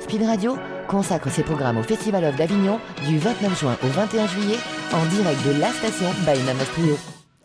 Speed Radio consacre ses programmes au Festival of d'Avignon du 29 juin au 21 juillet en direct de la station by Namas Trio.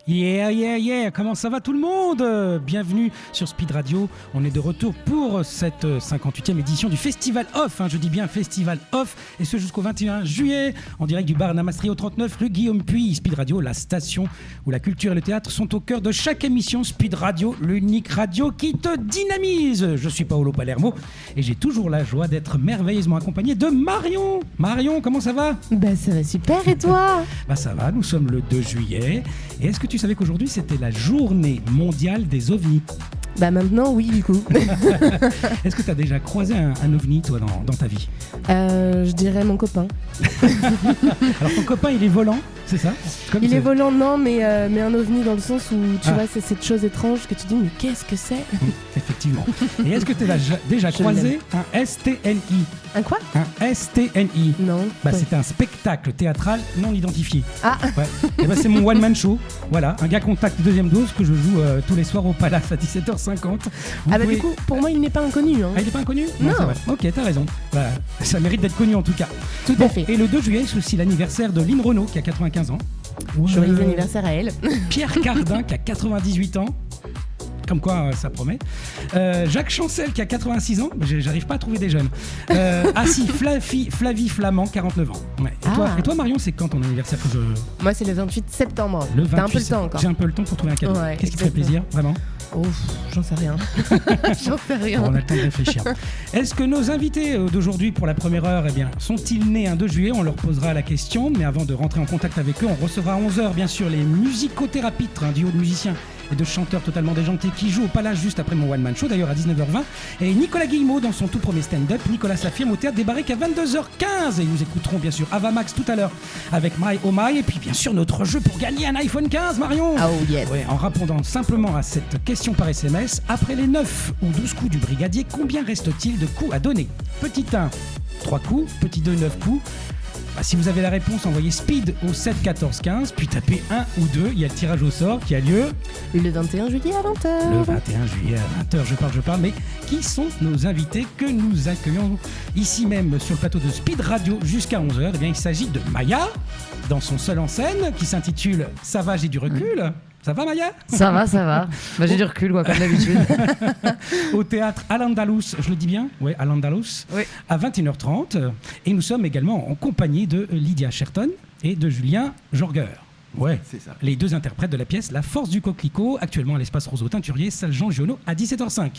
Yeah, comment ça va tout le monde? Bienvenue sur Speed Radio, on est de retour pour cette 58e édition du Festival Off, je dis bien Festival Off, et ce jusqu'au 21 juillet, en direct du bar Namas Trio 39 rue Guillaume Puy. Speed Radio, la station où la culture et le théâtre sont au cœur de chaque émission. Speed Radio, l'unique radio qui te dynamise. Je suis Paolo Palermo, et j'ai toujours la joie d'être merveilleusement accompagné de Marion. Marion, comment ça va? Ça va super, et toi? Ça va, nous sommes le 2 juillet, et est-ce que tu savais qu'aujourd'hui c'était la journée mondiale des ovnis? Maintenant oui, du coup. Est-ce que tu as déjà croisé un ovni toi dans ta vie? Je dirais mon copain. Alors ton copain il est volant, c'est ça? Il est volant, non, mais un ovni dans le sens où tu vois, c'est cette chose étrange que tu dis, mais qu'est-ce que c'est? Effectivement. Et est-ce que tu as déjà croisé un STNI? Un quoi? Un STNI. Non. C'est un spectacle théâtral non identifié. Ah. Ouais. Et c'est mon one man show. Voilà, un gars contact deuxième dose que je joue tous les soirs au Palace à 17h50. Du coup, pour moi, il n'est pas inconnu. Ah, il n'est pas inconnu? Non. C'est vrai. Ok, t'as raison. Ça mérite d'être connu en tout cas. Tout à fait. Et le 2 juillet, c'est aussi l'anniversaire de Lynn Renaud qui a 95 ans. Joyeux anniversaire à elle. Pierre Cardin qui a 98 ans. Comme quoi, ça promet. Jacques Chancel qui a 86 ans. J'arrive pas à trouver des jeunes. Flavie Flamand, 49 ans. Ouais. Et toi, Marion, c'est quand ton anniversaire que je... Moi, c'est le 28 septembre. T'as un peu le temps encore. J'ai un peu le temps pour trouver un cadeau. Ouais, qu'est-ce qui te fait plaisir, vraiment? J'en sais rien. On a le temps de réfléchir. Est-ce que nos invités d'aujourd'hui pour la première heure, sont-ils nés un 2 juillet? On leur posera la question. Mais avant de rentrer en contact avec eux, on recevra à 11h, bien sûr, les musicothérapeutes, un duo de musiciens et de chanteurs totalement déjantés qui jouent au Palace juste après mon one man show, d'ailleurs à 19h20, et Nicolas Guillemot dans son tout premier stand-up. Nicolas s'affirme au théâtre des Barriques à 22h15, et nous écouterons bien sûr Avamax tout à l'heure avec My Oh My, et puis bien sûr notre jeu pour gagner un iPhone 15, Marion. Oh yes. En répondant simplement à cette question par SMS, après les 9 ou 12 coups du brigadier, combien reste-t-il de coups à donner? Petit 1, 3 coups, petit 2, 9 coups. Si vous avez la réponse, envoyez Speed au 7 14 15, puis tapez 1 ou 2. Il y a le tirage au sort qui a lieu le 21 juillet à 20h. Le 21 juillet à 20h, je parle. Mais qui sont nos invités que nous accueillons ici même sur le plateau de Speed Radio jusqu'à 11h? Il s'agit de Maya, dans son seul en scène, qui s'intitule « Ça va, j'ai du recul ». Ça va, Maya? Ça va. J'ai du recul, comme d'habitude. Au théâtre Al-Andalus, je le dis bien? Oui, Al-Andalus, oui. À 21h30. Et nous sommes également en compagnie de Lydia Sherton et de Julien Jorger. Ouais, c'est ça. Les deux interprètes de la pièce La Force du Coquelicot, actuellement à l'espace Roseau Teinturier, salle Jean Giono, à 17h05.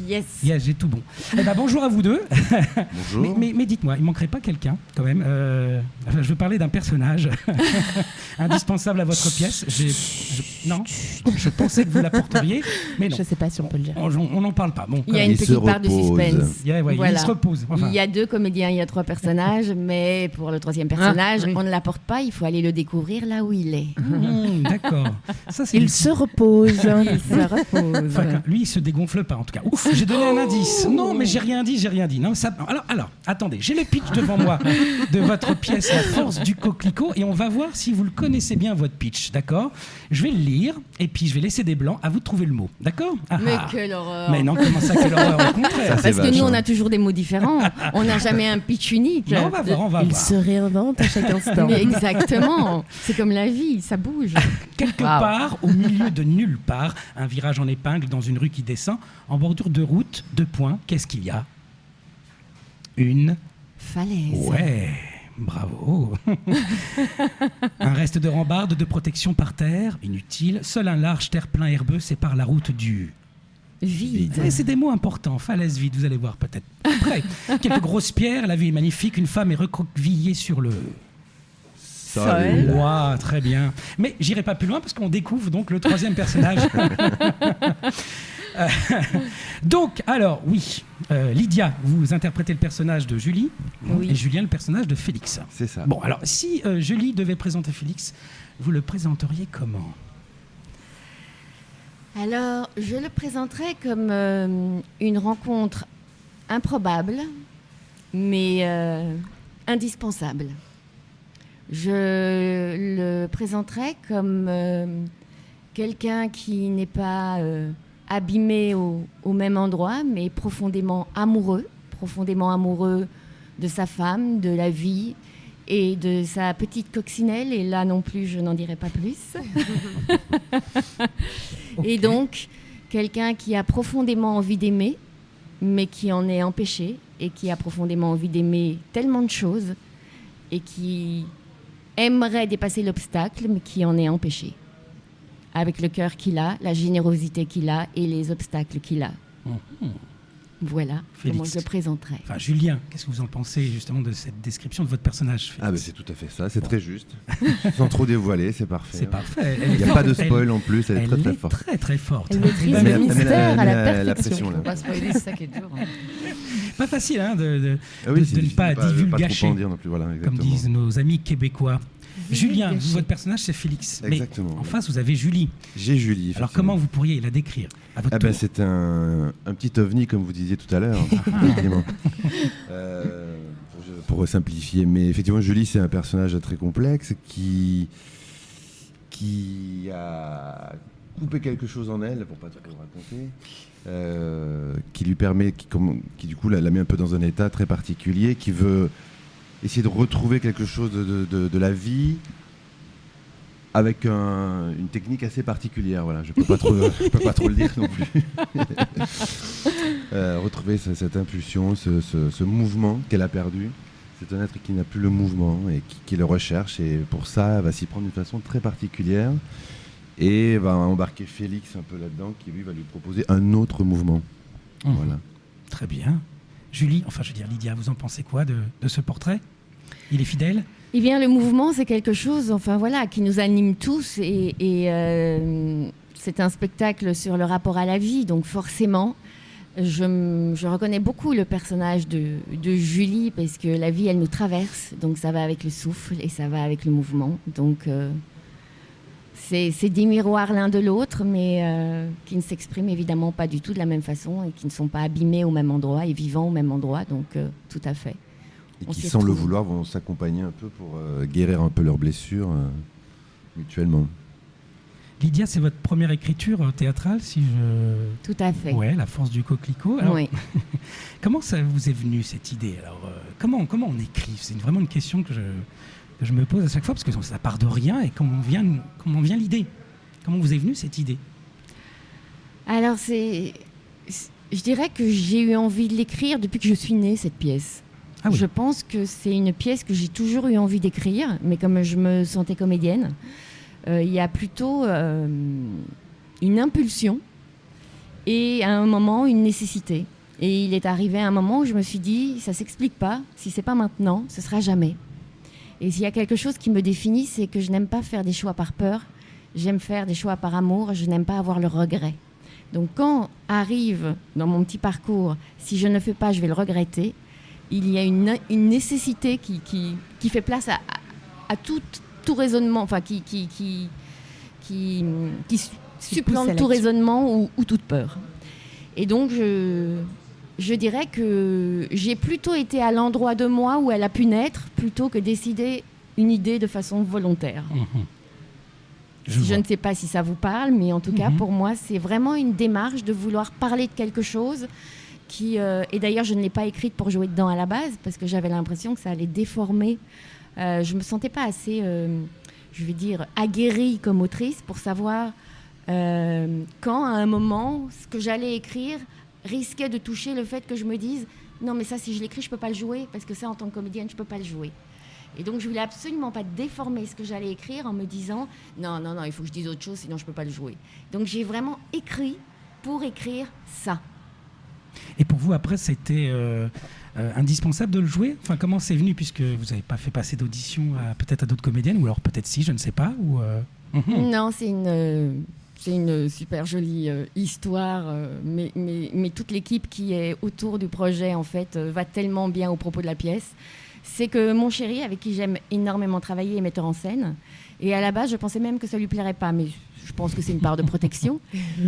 Yes, j'ai tout bon. Bonjour à vous deux. Bonjour. Mais dites-moi, il ne manquerait pas quelqu'un quand même. Je veux parler d'un personnage indispensable à votre pièce. Je pensais que vous l'apporteriez, mais non. Je ne sais pas si on peut le dire. On n'en parle pas. Bon, il y a une petite part de suspense. Voilà. Il se repose. Enfin. Il y a 2 comédiens, il y a 3 personnages, mais pour le 3e personnage, on ne l'apporte pas, il faut aller le découvrir là où il est. D'accord. Il se repose. Enfin, lui, il se dégonfle pas en tout cas. Ouf, j'ai donné un indice. Non, mais j'ai rien dit. Non, alors, attendez, j'ai le pitch devant moi de votre pièce La Force du Coquelicot, et on va voir si vous le connaissez bien, votre pitch, d'accord? Je vais le lire, et puis je vais laisser des blancs, à vous de trouver le mot, d'accord? Mais quelle horreur! Mais non, comment ça, quelle horreur? Au contraire. Parce que nous, on a toujours des mots différents. On n'a jamais un pitch unique. Non, on va voir. Il se réinvente à chaque instant. Mais exactement. C'est comme la vie, ça bouge. Quelque part, au milieu de nulle part, un virage en épingle dans une rue qui descend, en bordure de route, 2 points, qu'est-ce qu'il y a? Une falaise. Ouais, bravo. Un reste de rambarde de protection par terre, inutile. Seul un large terre-plein herbeux sépare la route du vide. Ouais, c'est des mots importants. Falaise vide, vous allez voir peut-être. Après, quelques grosses pierres, la vue est magnifique. Une femme est recroquevillée sur le sol. Wow, très bien. Mais j'irai pas plus loin parce qu'on découvre donc le 3e personnage. Donc, alors, oui, Lydia, vous interprétez le personnage de Julie, oui. Et Julien le personnage de Félix. C'est ça. Bon, alors, si Julie devait présenter Félix, vous le présenteriez comment? Alors, je le présenterais comme une rencontre improbable, mais indispensable. Je le présenterais comme quelqu'un qui n'est pas abîmé au même endroit, mais profondément amoureux, profondément amoureux de sa femme, de la vie et de sa petite coccinelle. Et là non plus, je n'en dirai pas plus. Et donc, quelqu'un qui a profondément envie d'aimer, mais qui en est empêché, et qui a profondément envie d'aimer tellement de choses, et qui aimerait dépasser l'obstacle, mais qui en est empêché. Avec le cœur qu'il a, la générosité qu'il a et les obstacles qu'il a. Voilà Félix. comment je le présenterai. Enfin, Julien, qu'est-ce que vous en pensez justement de cette description de votre personnage, Félix? Ah ben c'est tout à fait ça, c'est très juste. Sans trop dévoiler, c'est parfait. C'est parfait. Il n'y a pas de spoil en plus, elle est très très forte. Très très forte. Elle maîtrise Elle le met mystère à la la perfection. pression, là. Faut pas spoiler, c'est ça qui est dur. Pas facile hein, de Ah oui, ne c'est difficile pas de pas divulgacher, trop en dire non plus, voilà, comme exactement. disent nos amis québécois. Julien, Divulgacher. votre personnage c'est Félix. Exactement. Mais en face, vous avez Julie. J'ai Julie. Alors effectivement. comment vous pourriez la décrire à votre Ah ben tour? c'est un petit ovni comme vous disiez tout à l'heure, effectivement. Pour simplifier, mais effectivement Julie c'est un personnage très complexe qui a coupé quelque chose en elle, pour pas trop raconter, qui lui permet, qui du coup la met un peu dans un état très particulier, qui veut essayer de retrouver quelque chose de la vie avec une technique assez particulière. Voilà, je peux pas trop le dire non plus. Retrouver cette impulsion, ce mouvement qu'elle a perdu. C'est un être qui n'a plus le mouvement et qui le recherche, et pour ça, elle va s'y prendre d'une façon très particulière et va embarquer Félix un peu là-dedans, qui lui va lui proposer un autre mouvement. Voilà. Très bien. Julie, enfin je veux dire Lydia, vous en pensez quoi de ce portrait? Il est fidèle? Eh bien, le mouvement, c'est quelque chose, enfin voilà, qui nous anime tous, et c'est un spectacle sur le rapport à la vie, donc forcément, je reconnais beaucoup le personnage de Julie, parce que la vie, elle nous traverse, donc ça va avec le souffle et ça va avec le mouvement, donc c'est des miroirs l'un de l'autre, mais qui ne s'expriment évidemment pas du tout de la même façon et qui ne sont pas abîmés au même endroit et vivants au même endroit, donc tout à fait. Et On qui, s'y sans le retrouve. vouloir, vont s'accompagner un peu pour guérir un peu leurs blessures mutuellement. Lydia, c'est votre première écriture théâtrale, si je... Tout à fait. Ouais, La force du coquelicot. Alors, Oui. comment ça vous est venu cette idée? Alors, comment on écrit? C'est vraiment une question que je me pose à chaque fois, parce que ça part de rien, et comment vient l'idée? Comment vous est venue cette idée? Alors, je dirais que j'ai eu envie de l'écrire depuis que je suis née, cette pièce. Ah oui. Je pense que c'est une pièce que j'ai toujours eu envie d'écrire, mais comme je me sentais comédienne, il y a plutôt une impulsion et à un moment une nécessité. Et il est arrivé un moment où je me suis dit, ça s'explique pas, si c'est pas maintenant, ce sera jamais. Et s'il y a quelque chose qui me définit, c'est que je n'aime pas faire des choix par peur, j'aime faire des choix par amour, je n'aime pas avoir le regret. Donc quand arrive dans mon petit parcours, si je ne le fais pas, je vais le regretter, il y a une nécessité qui fait place à tout raisonnement, enfin qui supplante tout raisonnement ou toute peur. Et donc je dirais que j'ai plutôt été à l'endroit de moi où elle a pu naître, plutôt que décider une idée de façon volontaire. Je ne sais pas si ça vous parle, mais en tout cas, pour moi, c'est vraiment une démarche de vouloir parler de quelque chose et d'ailleurs, je ne l'ai pas écrite pour jouer dedans à la base, parce que j'avais l'impression que ça allait déformer. Je ne me sentais pas assez, je vais dire, aguerrie comme autrice pour savoir quand, à un moment, ce que j'allais écrire risquait de toucher le fait que je me dise « Non, mais ça, si je l'écris, je ne peux pas le jouer, parce que ça, en tant que comédienne, je ne peux pas le jouer. » Et donc, je voulais absolument pas déformer ce que j'allais écrire en me disant « Non, il faut que je dise autre chose, sinon je ne peux pas le jouer. » Donc, j'ai vraiment écrit pour écrire ça. Et pour vous, après, c'était indispensable de le jouer? Enfin, comment c'est venu, puisque vous n'avez pas fait passer d'audition peut-être à d'autres comédiennes, ou alors peut-être si, je ne sais pas. Non, c'est une super jolie histoire, mais toute l'équipe qui est autour du projet, en fait, va tellement bien au propos de la pièce. C'est que mon chéri, avec qui j'aime énormément travailler, est metteur en scène. Et à la base, je pensais même que ça lui plairait pas, mais je pense que c'est une part de protection.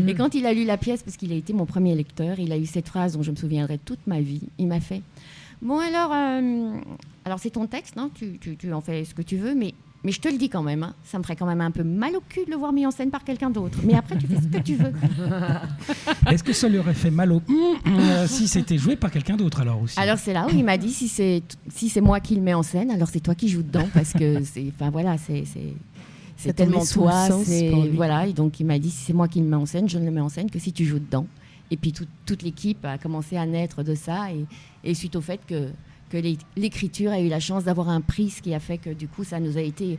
Et quand il a lu la pièce, parce qu'il a été mon premier lecteur, il a eu cette phrase dont je me souviendrai toute ma vie. Il m'a fait « Bon alors c'est ton texte, non, tu en fais ce que tu veux, mais Mais je te le dis quand même, hein, ça me ferait quand même un peu mal au cul de le voir mis en scène par quelqu'un d'autre. Mais après, tu fais ce que tu veux. Est-ce que ça lui aurait fait mal au si c'était joué par quelqu'un d'autre alors aussi? Alors c'est là où il m'a dit, si c'est moi qui le mets en scène, alors c'est toi qui joues dedans, parce que c'est tellement toi. Voilà, et donc il m'a dit, si c'est moi qui le mets en scène, je ne le mets en scène que si tu joues dedans. Et puis toute l'équipe a commencé à naître de ça, et suite au fait que l'écriture a eu la chance d'avoir un prix, ce qui a fait que du coup ça nous a été,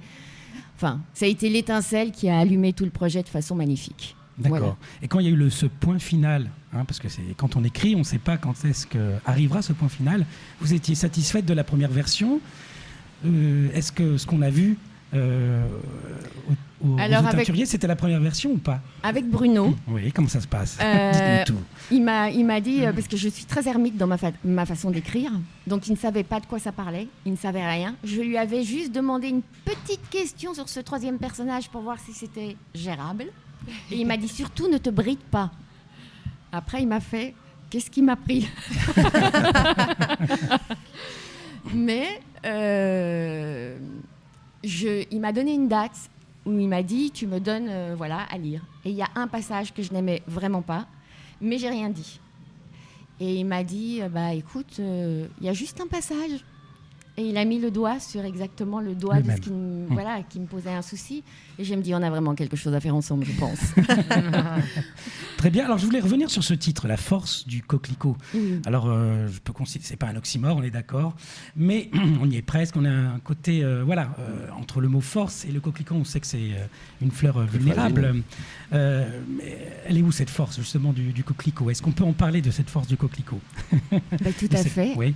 ça a été l'étincelle qui a allumé tout le projet de façon magnifique. D'accord. Voilà. Et quand il y a eu ce point final, parce que quand on écrit, on ne sait pas quand est-ce qu'arrivera ce point final, vous étiez satisfaite de la première version? Est-ce que ce qu'on a vu au Teinturier, c'était la première version ou pas? Avec Bruno. Oui, comment ça se passe? Dites-nous tout. Il m'a dit, parce que je suis très ermite dans ma façon d'écrire, donc il ne savait pas de quoi ça parlait, il ne savait rien. Je lui avais juste demandé une petite question sur ce troisième personnage pour voir si c'était gérable. Et il m'a dit, surtout ne te bride pas. Après, il m'a fait, qu'est-ce qui m'a pris? Mais il m'a donné une date où il m'a dit, tu me donnes à lire. Et il y a un passage que je n'aimais vraiment pas, mais j'ai rien dit. Et il m'a dit, écoute, il y a juste un passage. Et il a mis le doigt sur exactement le doigt de ce qui me posait un souci. Et je me dis, on a vraiment quelque chose à faire ensemble, je pense. Très bien. Alors, je voulais revenir sur ce titre, La force du coquelicot. Alors, je peux considérer, c'est pas un oxymore, on est d'accord, mais on y est presque. On a un côté, entre le mot force et le coquelicot, on sait que c'est une fleur vulnérable. Mais elle est où cette force justement du coquelicot? Est-ce qu'on peut en parler de cette force du coquelicot? Tout à fait. Oui.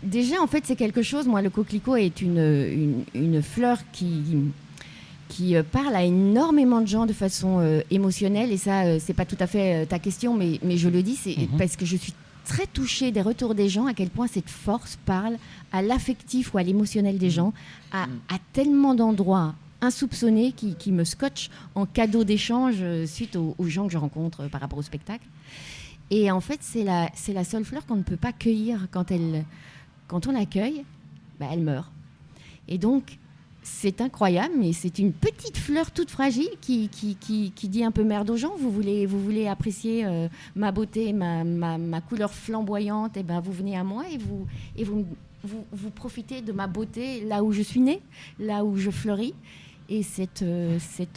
Déjà, en fait, c'est quelque chose. Moi, le coquelicot est une fleur qui parle à énormément de gens de façon émotionnelle. Et ça, c'est pas tout à fait ta question, mais je le dis, c'est parce que je suis très touchée des retours des gens, à quel point cette force parle à l'affectif ou à l'émotionnel des gens, à tellement d'endroits insoupçonnés qui me scotchent en cadeau d'échange suite aux gens que je rencontre par rapport au spectacle. Et en fait, c'est la seule fleur qu'on ne peut pas cueillir. Quand on l'accueille, elle meurt. Et donc, c'est incroyable, mais c'est une petite fleur toute fragile qui dit un peu merde aux gens. Vous voulez apprécier ma beauté, ma couleur flamboyante, et vous venez à moi et vous profitez de ma beauté là où je suis née, là où je fleuris. Et cette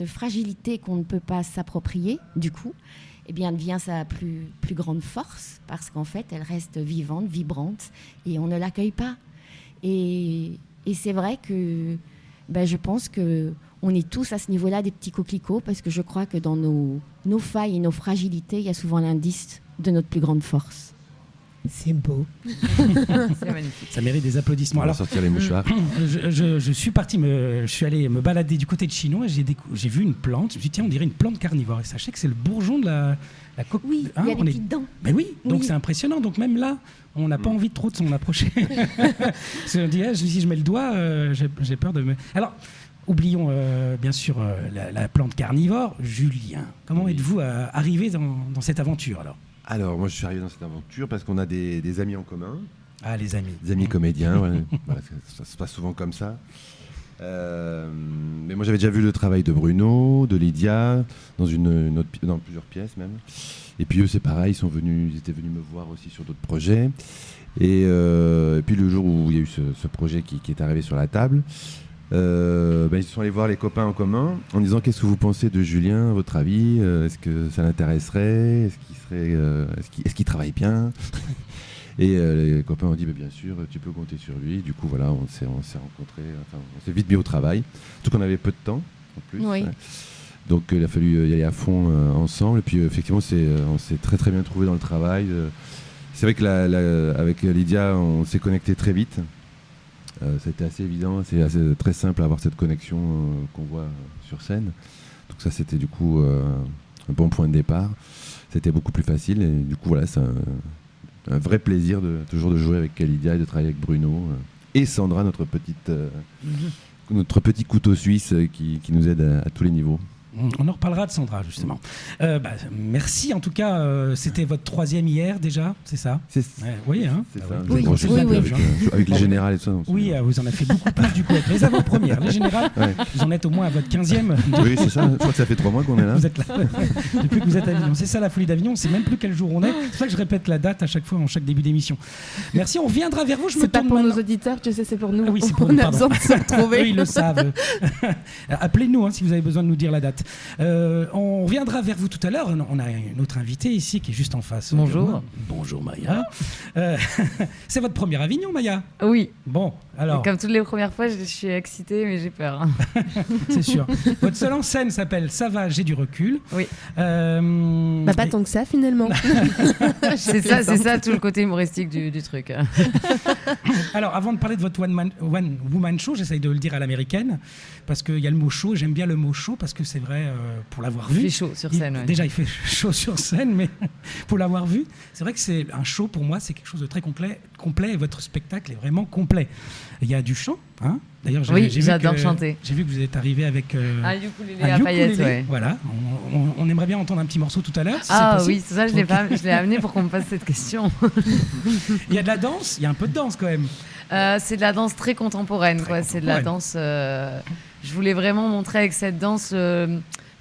fragilité qu'on ne peut pas s'approprier, du coup, devient sa plus grande force, parce qu'en fait, elle reste vivante, vibrante, et on ne l'accueille pas. Et c'est vrai que je pense qu'on est tous à ce niveau-là des petits coquelicots, parce que je crois que dans nos failles et nos fragilités, il y a souvent l'indice de notre plus grande force. C'est beau. C'est magnifique. Ça mérite des applaudissements. Alors, sortir les mouchoirs. Je suis allé me balader du côté de Chinon et j'ai vu une plante. Je me suis dit, tiens, on dirait une plante carnivore. Et sachez que c'est le bourgeon de la coque. Oui, il y a des petites dents. Mais oui, donc c'est impressionnant. Donc même là, on n'a pas envie de trop de s'en approcher. Si je mets le doigt, j'ai peur de me... Alors, oublions bien sûr la plante carnivore. Julien, comment êtes-vous arrivé dans cette aventure alors? Alors, moi, je suis arrivé dans cette aventure parce qu'on a des amis en commun. Ah, les amis. Des amis comédiens, ça se passe souvent comme ça. Mais moi, j'avais déjà vu le travail de Bruno, de Lydia, dans plusieurs pièces même. Et puis eux, c'est pareil, ils étaient venus me voir aussi sur d'autres projets. Et puis le jour où il y a eu ce projet qui est arrivé sur la table, ils sont allés voir les copains en commun en disant, qu'est-ce que vous pensez de Julien, à votre avis, est-ce que ça l'intéresserait, est-ce qu'il travaille bien? Et les copains ont dit, bien sûr, tu peux compter sur lui. Du coup, voilà, on s'est rencontrés, on s'est vite mis au travail, surtout qu'on avait peu de temps en plus. Oui. Donc il a fallu y aller à fond ensemble. Et puis effectivement, on s'est très très bien trouvé dans le travail. C'est vrai que avec Lydia, on s'est connecté très vite. C'était assez évident, c'est très simple à avoir cette connexion qu'on voit sur scène. Donc ça, c'était du coup un bon point de départ. C'était beaucoup plus facile et du coup, voilà, c'est un vrai plaisir toujours de jouer avec Lydia et de travailler avec Bruno et Sandra, notre petit couteau suisse qui nous aide à tous les niveaux. On en reparlera de Sandra, justement. Merci, en tout cas. C'était votre 3e hier, déjà, c'est ça? Oui, hein. C'est ça. Oui, Bon, avec les générales et tout ça. Oui, vous en avez fait beaucoup plus du coup avec les avant-premières. Les générales, vous en êtes au moins à votre 15e. Oui, c'est ça. Je crois que ça fait 3 mois qu'on est là. Vous êtes là. Depuis que vous êtes à Avignon. C'est ça la folie d'Avignon. On ne sait même plus quel jour on est. C'est pour ça que je répète la date à chaque fois, en chaque début d'émission. Merci, on reviendra vers vous. C'est pas pour nos auditeurs, tu sais, c'est pour nous. Ah oui, c'est pour on nous, a besoin de se retrouver. Eux, ils le savent. Appelez-nous si vous avez besoin de nous dire la date. On reviendra vers vous tout à l'heure. On a une autre invitée ici qui est juste en face. Bonjour. Bonjour Maya. C'est votre première Avignon, Maya? Oui. Bon, alors. Comme toutes les premières fois, je suis excitée, mais j'ai peur. C'est sûr. Votre seule en scène s'appelle Ça va, j'ai du recul. Oui. Pas tant que ça, finalement. c'est ça tout le côté humoristique du truc. Alors, avant de parler de votre one woman show, j'essaye de le dire à l'américaine, parce qu'il y a le mot show. J'aime bien le mot show, parce que c'est vrai, pour l'avoir vu. Il fait chaud sur scène. Déjà, il fait chaud sur scène, mais pour l'avoir vu, c'est vrai que c'est un show, pour moi, c'est quelque chose de très complet, et votre spectacle est vraiment complet. Il y a du chant, hein. D'ailleurs, j'adore chanter. J'ai vu que vous êtes arrivé avec un ukulélé à paillettes. Ouais. Voilà, on aimerait bien entendre un petit morceau tout à l'heure. Si oui, c'est ça, je l'ai amené pour qu'on me pose cette question. Il y a de la danse, il y a un peu de danse quand même. C'est de la danse très contemporaine, quoi. C'est de la danse. Je voulais vraiment montrer avec cette danse,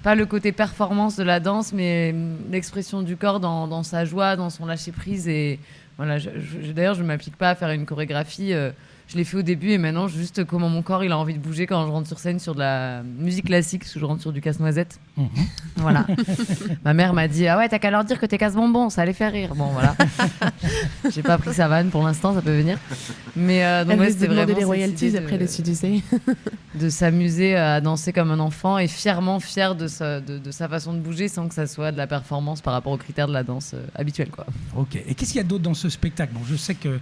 pas le côté performance de la danse, mais l'expression du corps dans sa joie, dans son lâcher prise. Et voilà, d'ailleurs, je ne m'applique pas à faire une chorégraphie. Je l'ai fait au début et maintenant, juste comment mon corps il a envie de bouger quand je rentre sur scène sur de la musique classique, parce que je rentre sur du casse-noisette. Voilà. Ma mère m'a dit ah ouais, t'as qu'à leur dire que t'es casse-bonbon, ça allait faire rire. Bon, voilà. J'ai pas pris sa vanne pour l'instant, ça peut venir. Mais donc, c'était vraiment les royalties après les CDC. De s'amuser à danser comme un enfant et fièrement fier de sa façon de bouger sans que ça soit de la performance par rapport aux critères de la danse habituelle, quoi. Ok. Et qu'est-ce qu'il y a d'autre dans ce spectacle? Bon, je sais que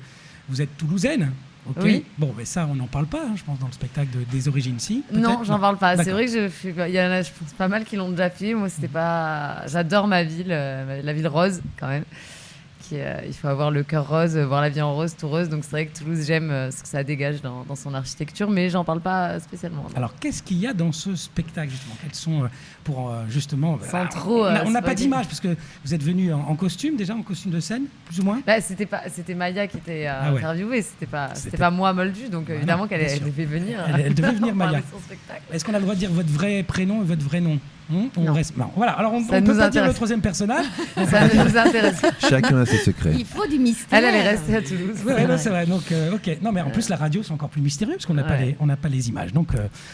vous êtes toulousaine. Okay. Oui. Bon, mais ça, on n'en parle pas, je pense, dans le spectacle des origines, si. Non, j'en parle pas. D'accord. C'est vrai que il y en a, je pense, pas mal qui l'ont déjà fait. Moi, c'était pas. J'adore ma ville, la ville rose, quand même. Il faut avoir le cœur rose, voir la vie en rose, tout rose. Donc, c'est vrai que Toulouse, j'aime ce que ça dégage dans son architecture, mais j'en parle pas spécialement. Non. Alors, qu'est-ce qu'il y a dans ce spectacle, justement? Quels sont, pour justement. Sans trop. On n'a pas d'image, parce que vous êtes venu en costume, déjà, en costume de scène, plus ou moins? C'était Maya qui était interviewée, c'était pas moi, Moldu, donc voilà, évidemment qu'elle devait venir. Elle devait venir, Maya. Son spectacle. Est-ce qu'on a le droit de dire votre vrai prénom et votre vrai nom? On reste... non. Voilà, alors on ne peut pas dire le troisième personnage. Ça ne nous intéresse. Chacun a ses secrets. Il faut du mystère. Elle est restée à Toulouse. Ouais, c'est vrai. Donc, ok. Non, mais en plus, la radio, c'est encore plus mystérieux parce qu'on n'a pas les images. Donc,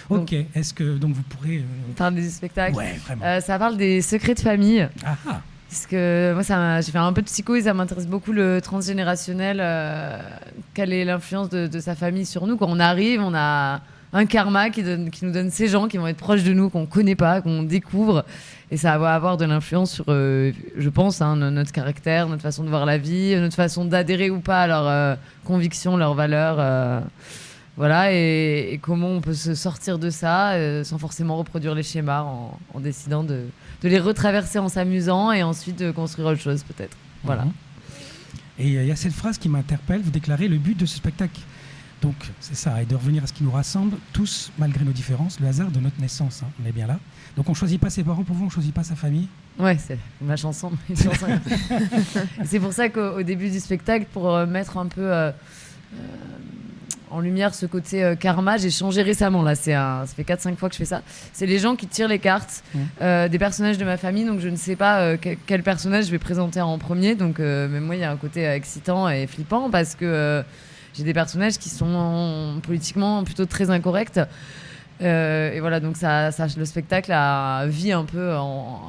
ok. Est-ce que vous pourrez parler des spectacles? Ouais, vraiment. Ça parle des secrets de famille. Ah. Parce que moi, j'ai fait un peu de psycho et ça m'intéresse beaucoup le transgénérationnel. Quelle est l'influence de sa famille sur nous? Quand on arrive, on a un karma qui nous donne ces gens qui vont être proches de nous, qu'on connaît pas, qu'on découvre. Et ça va avoir de l'influence sur, je pense, notre caractère, notre façon de voir la vie, notre façon d'adhérer ou pas à leurs convictions, leurs valeurs. Voilà, et comment on peut se sortir de ça sans forcément reproduire les schémas en décidant de les retraverser en s'amusant et ensuite de construire autre chose, peut-être. Voilà. Et il y a cette phrase qui m'interpelle, vous déclarez le but de ce spectacle. Donc, c'est ça, et de revenir à ce qui nous rassemble, tous, malgré nos différences, le hasard de notre naissance, on est bien là. Donc, on ne choisit pas ses parents, pour vous, on ne choisit pas sa famille? Ouais, c'est ma chanson. C'est pour ça qu'au début du spectacle, pour mettre un peu en lumière ce côté karma, j'ai changé récemment, là, ça fait 4-5 fois que je fais ça. C'est les gens qui tirent les cartes des personnages de ma famille, donc je ne sais pas quel personnage je vais présenter en premier, donc même moi, il y a un côté excitant et flippant, parce que j'ai des personnages qui sont politiquement plutôt très incorrects. Et voilà, donc le spectacle vit un peu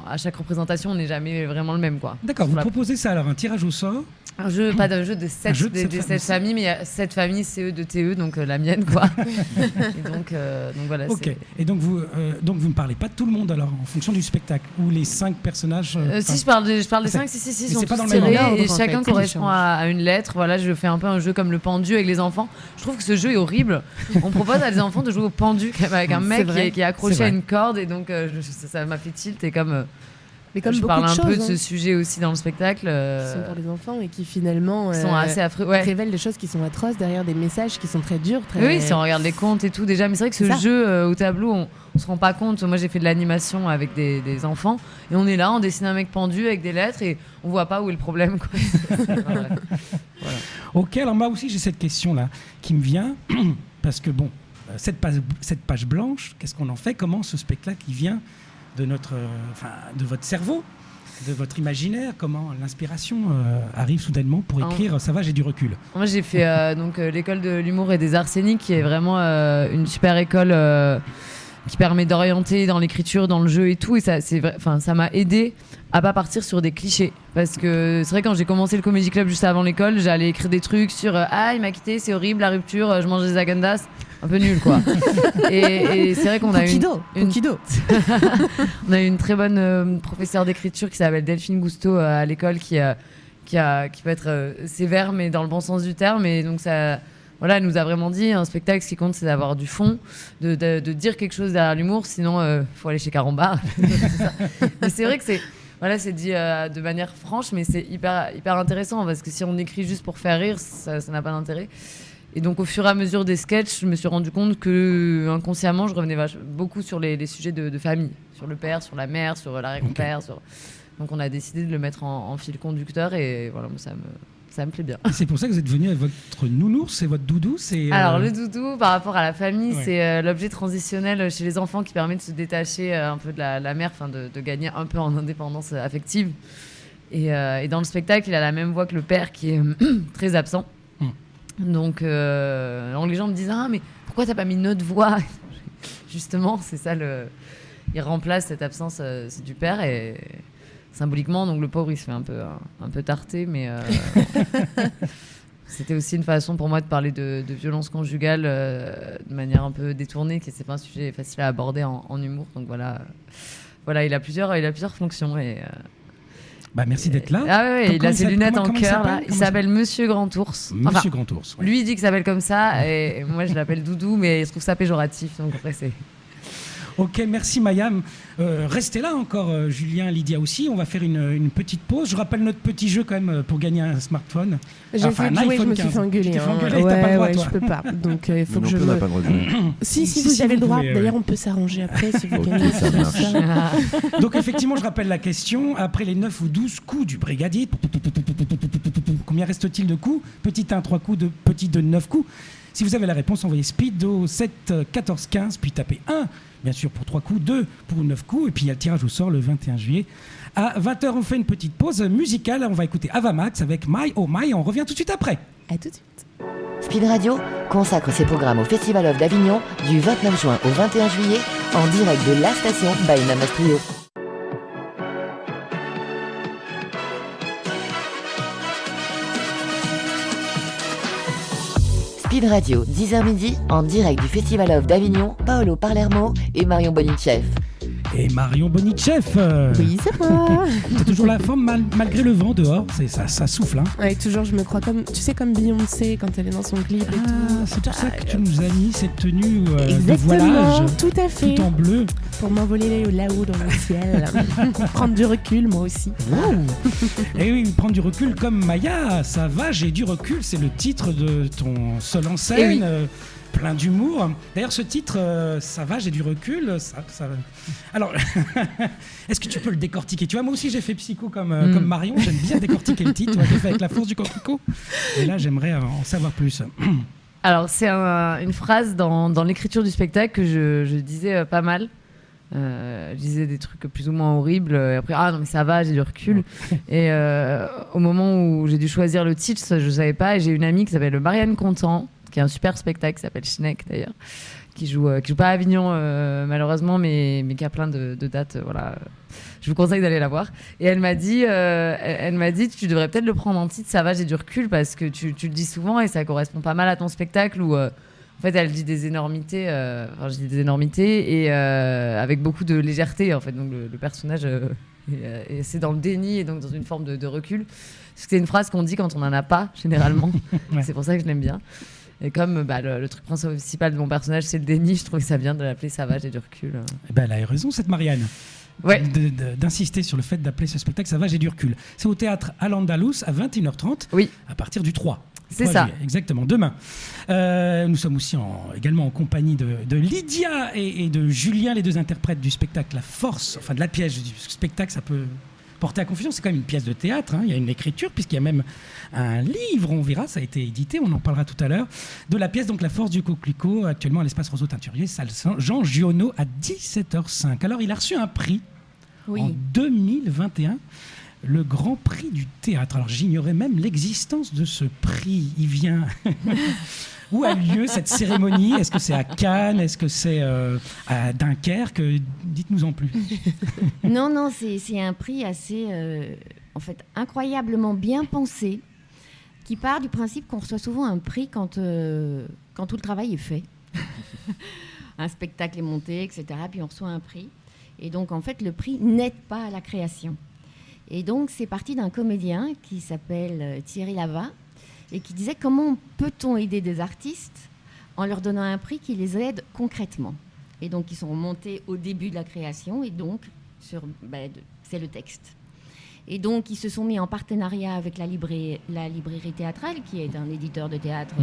à chaque représentation, on n'est jamais vraiment le même, quoi. D'accord, vous proposez ça alors, un tirage au sort? Pas d'un jeu de 7 familles, mais il y a 7 familles CE de TE, donc la mienne, quoi. Et donc voilà. Ok. Et donc vous ne parlez pas de tout le monde alors, en fonction du spectacle, ou les 5 personnages Si, je parle des 5, si, sont tous tirés, et chacun correspond à une lettre. Voilà, je fais un peu un jeu comme le pendu avec les enfants. Je trouve que ce jeu est horrible. On propose à des enfants de jouer au pendu avec un mec qui est accroché à une corde, et donc ça m'a fait tilt, et comme Mais comme je beaucoup parle de un choses, peu de ce sujet aussi dans le spectacle. qui sont pour les enfants et qui finalement sont assez affreux. Ouais. révèlent des choses qui sont atroces derrière des messages qui sont très durs. Oui, si on regarde les contes et tout déjà, mais c'est vrai que ce jeu au tableau, on se rend pas compte. Moi, j'ai fait de l'animation avec des enfants et on est là, on dessine un mec pendu avec des lettres et on voit pas où est le problème, quoi. Voilà. Ok, alors moi aussi j'ai cette question-là qui me vient parce que bon, cette page blanche, qu'est-ce qu'on en fait? Comment ce spectacle qui vient de de votre cerveau, de votre imaginaire, comment l'inspiration arrive soudainement pour écrire Ça va, j'ai du recul. Moi j'ai fait l'école de l'humour et des arts scéniques qui est vraiment une super école qui permet d'orienter dans l'écriture, dans le jeu et tout, et ça m'a aidé à pas partir sur des clichés, parce que c'est vrai quand j'ai commencé le Comedy Club juste avant l'école, j'allais écrire des trucs sur il m'a quitté, c'est horrible, la rupture, je mange des agendas, un peu nul quoi. et c'est vrai qu'on a on a eu une très bonne professeure d'écriture qui s'appelle Delphine Gousteau à l'école qui peut être sévère mais dans le bon sens du terme, et donc ça. Voilà, elle nous a vraiment dit, un spectacle, ce qui compte, c'est d'avoir du fond, de dire quelque chose derrière l'humour, sinon, faut aller chez Carambar. Mais c'est vrai que c'est dit de manière franche, mais c'est hyper intéressant, parce que si on écrit juste pour faire rire, ça n'a pas d'intérêt. Et donc, au fur et à mesure des sketchs, je me suis rendu compte que, inconsciemment, je revenais beaucoup sur les sujets de famille, sur le père, sur la mère, sur l'arrière-grand-père. Donc, on a décidé de le mettre en fil conducteur, et voilà, moi, ça me plaît bien. Et c'est pour ça que vous êtes venu avec votre nounours et votre doudou. Alors le doudou, par rapport à la famille, c'est l'objet transitionnel chez les enfants qui permet de se détacher un peu de la mère, de gagner un peu en indépendance affective. Et dans le spectacle, il a la même voix que le père qui est très absent. Donc les gens me disent mais pourquoi t'as pas mis notre voix? Justement, c'est ça, il remplace cette absence du père, et symboliquement, donc le pauvre il se fait un peu tarter, mais c'était aussi une façon pour moi de parler de violence conjugale de manière un peu détournée, que c'est pas un sujet facile à aborder en humour. Donc voilà, il a plusieurs fonctions. Merci d'être là. Ah ouais, il a ses lunettes en cœur là. Il s'appelle Monsieur Grand Ours. Monsieur Grand Ours. Ouais. Lui il dit qu'il s'appelle comme ça, et moi je l'appelle Doudou, mais il trouve ça péjoratif. Donc après c'est. Ok, merci Mayam. Restez là encore, Julien, Lydia aussi. On va faire une petite pause. Je rappelle notre petit jeu quand même pour gagner un smartphone. J'ai fait de jouer, je me suis fait engueuler. T'as pas le droit, toi. Je peux pas. Donc il faut que je. On n'a pas le droit de jouer. Si vous avez le droit. D'ailleurs, on peut s'arranger après si vous gagnez. Ça marche. Donc effectivement, je rappelle la question. Après les 9 ou 12 coups du brigadier, combien reste-t-il de coups? Petit 1, 3 coups, petit 2, 9 coups. Si vous avez la réponse, envoyez speed au 7 14 15, puis tapez 1, bien sûr, pour 3 coups, 2 pour 9 coups, et puis il y a le tirage au sort le 21 juillet. À 20h, on fait une petite pause musicale. On va écouter Avamax avec My Oh My. On revient tout de suite après. À tout de suite. Speed Radio consacre ses programmes au Festival of d'Avignon du 29 juin au 21 juillet en direct de la station by Namas Trio. Speed Radio, 10h midi, en direct du Festival of d'Avignon, Paolo Palermo et Marion Bonicheff. Et Marion Bonicheff. Oui, c'est moi. T'as toujours la forme malgré le vent dehors. Ça souffle. Hein. Ouais, toujours, je me crois comme Beyoncé quand elle est dans son clip et tout. C'est pour ça que tu nous as mis cette tenue de Exactement, voilage. tout à fait. Tout en bleu. Pour m'envoler là-haut dans le ciel. Prendre du recul, moi aussi. Wow. Et oui, prendre du recul comme Maya. Ça va, j'ai du recul. C'est le titre de ton seul en scène. Plein d'humour. D'ailleurs, ce titre, ça va, j'ai du recul. Ça... Alors, est-ce que tu peux le décortiquer? Tu vois, moi aussi, j'ai fait psycho comme Marion. J'aime bien décortiquer le titre. J'ai fait avec la force du coquelicot. Et là, j'aimerais en savoir plus. Alors, c'est une phrase dans l'écriture du spectacle que je disais pas mal. Je disais des trucs plus ou moins horribles. Et après, non, mais ça va, j'ai du recul. Et au moment où j'ai dû choisir le titre, je ne savais pas. Et j'ai une amie qui s'appelle Marianne Contant, qui a un super spectacle qui s'appelle Schneck d'ailleurs, qui joue pas à Avignon malheureusement, mais qui a plein de dates. Voilà. Je vous conseille d'aller la voir. Et elle m'a dit tu devrais peut-être le prendre en titre, ça va, j'ai du recul, parce que tu le dis souvent et ça correspond pas mal à ton spectacle où en fait elle dit des énormités, je dis des énormités et avec beaucoup de légèreté en fait. Donc le personnage et c'est dans le déni et donc dans une forme de recul. Parce que c'est une phrase qu'on dit quand on en a pas généralement. C'est pour ça que je l'aime bien. Et comme le truc principal de mon personnage, c'est le déni, je trouvais ça bien de l'appeler ça va, j'ai du recul. Elle a eu raison, cette Marianne. d'insister sur le fait d'appeler ce spectacle Ça va, j'ai du recul. C'est au théâtre Al-Andalus à 21h30 à partir du 3. C'est ça. Juillet, exactement, demain. Nous sommes aussi également en compagnie de Lydia et de Julien, les deux interprètes du spectacle La Force, enfin de la pièce du spectacle, ça peut porter à confusion, c'est quand même une pièce de théâtre, il y a une écriture, puisqu'il y a même un livre, on verra, ça a été édité, on en parlera tout à l'heure, de la pièce, donc La Force du Coquelicot, actuellement à l'espace Roseau Teinturier, salle Jean Giono, à 17h05. Alors, il a reçu un prix en 2021, le Grand Prix du théâtre. Alors, j'ignorais même l'existence de ce prix. Il vient... Où a lieu cette cérémonie? Est-ce que c'est à Cannes? Est-ce que c'est à Dunkerque? Dites-nous en plus. Non, c'est un prix assez, incroyablement bien pensé, qui part du principe qu'on reçoit souvent un prix quand tout le travail est fait. Un spectacle est monté, etc. Puis on reçoit un prix. Et donc, en fait, le prix n'aide pas à la création. Et donc, c'est parti d'un comédien qui s'appelle Thierry Lava, et qui disait comment peut-on aider des artistes en leur donnant un prix qui les aide concrètement. Et donc, ils sont remontés au début de la création, et donc, c'est le texte. Et donc, ils se sont mis en partenariat avec la librairie théâtrale, qui est un éditeur de théâtre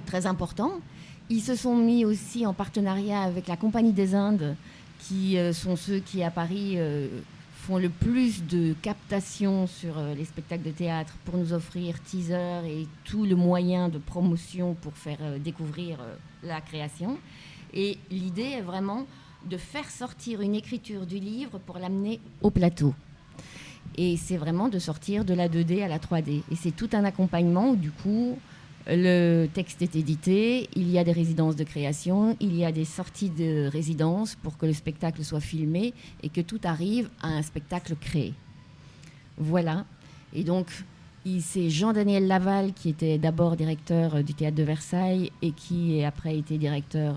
très important. Ils se sont mis aussi en partenariat avec la Compagnie des Indes, qui sont ceux qui, à Paris... font le plus de captations sur les spectacles de théâtre pour nous offrir teaser et tout le moyen de promotion pour faire découvrir la création. Et l'idée est vraiment de faire sortir une écriture du livre pour l'amener au plateau. Et c'est vraiment de sortir de la 2D à la 3D. Et c'est tout un accompagnement où, du coup, le texte est édité, il y a des résidences de création, il y a des sorties de résidence pour que le spectacle soit filmé et que tout arrive à un spectacle créé. Voilà. Et donc, c'est Jean-Daniel Laval qui était d'abord directeur du Théâtre de Versailles et qui a après été directeur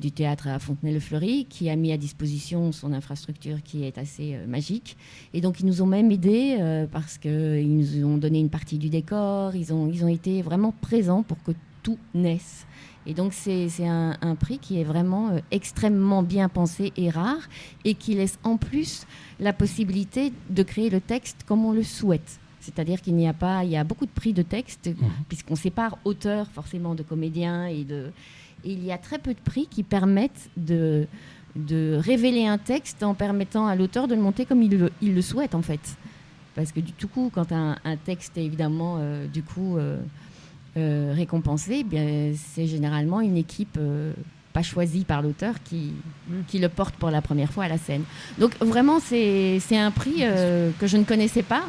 du théâtre à Fontenay-le-Fleury, qui a mis à disposition son infrastructure qui est assez magique. Et donc, ils nous ont même aidés parce qu'ils nous ont donné une partie du décor. Ils ont été vraiment présents pour que tout naisse. Et donc, c'est un prix qui est vraiment extrêmement bien pensé et rare et qui laisse en plus la possibilité de créer le texte comme on le souhaite. C'est-à-dire qu'il y a beaucoup de prix de texte, puisqu'on sépare auteur forcément de comédien et il y a très peu de prix qui permettent de révéler un texte en permettant à l'auteur de le monter comme il le souhaite, en fait. Parce que du coup, quand un texte est évidemment récompensé, c'est généralement une équipe pas choisie par l'auteur qui le porte pour la première fois à la scène. Donc vraiment, c'est un prix que je ne connaissais pas.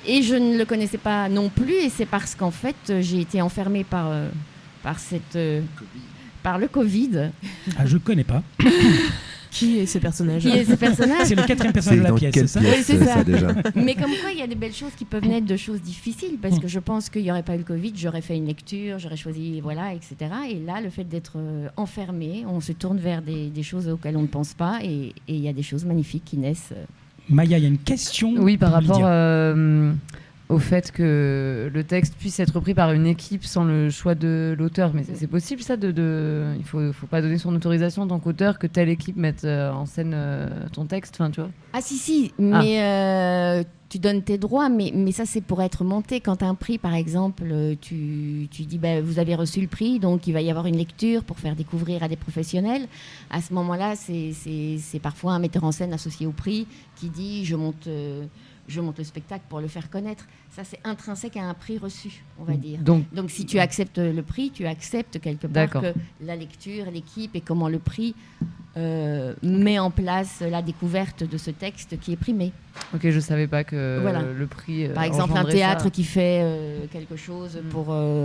Et je ne le connaissais pas non plus. Et c'est parce qu'en fait, j'ai été enfermée par le Covid. Ah, je ne connais pas. Qui est ce personnage? C'est le 4e personnage de la pièce, c'est ça? Oui, c'est ça. Déjà. Mais comme quoi, il y a des belles choses qui peuvent naître de choses difficiles, parce que je pense qu'il n'y aurait pas eu le Covid, j'aurais fait une lecture, j'aurais choisi, etc. Et là, le fait d'être enfermé, on se tourne vers des choses auxquelles on ne pense pas, et il y a des choses magnifiques qui naissent. Maya, il y a une question. Oui, par rapport au fait que le texte puisse être repris par une équipe sans le choix de l'auteur. Mais c'est possible, ça, il faut pas donner son autorisation en tant qu'auteur que telle équipe mette en scène ton texte, tu vois. Ah si, mais tu donnes tes droits, mais ça, c'est pour être monté. Quand un prix, par exemple, tu dis, vous avez reçu le prix, donc il va y avoir une lecture pour faire découvrir à des professionnels. À ce moment-là, c'est parfois un metteur en scène associé au prix qui dit, je monte le spectacle pour le faire connaître. Ça, c'est intrinsèque à un prix reçu, on va dire. Donc si tu acceptes le prix, tu acceptes quelque part que la lecture, l'équipe et comment le prix met en place la découverte de ce texte qui est primé. Ok, je ne savais pas que le prix par exemple, un théâtre qui fait quelque chose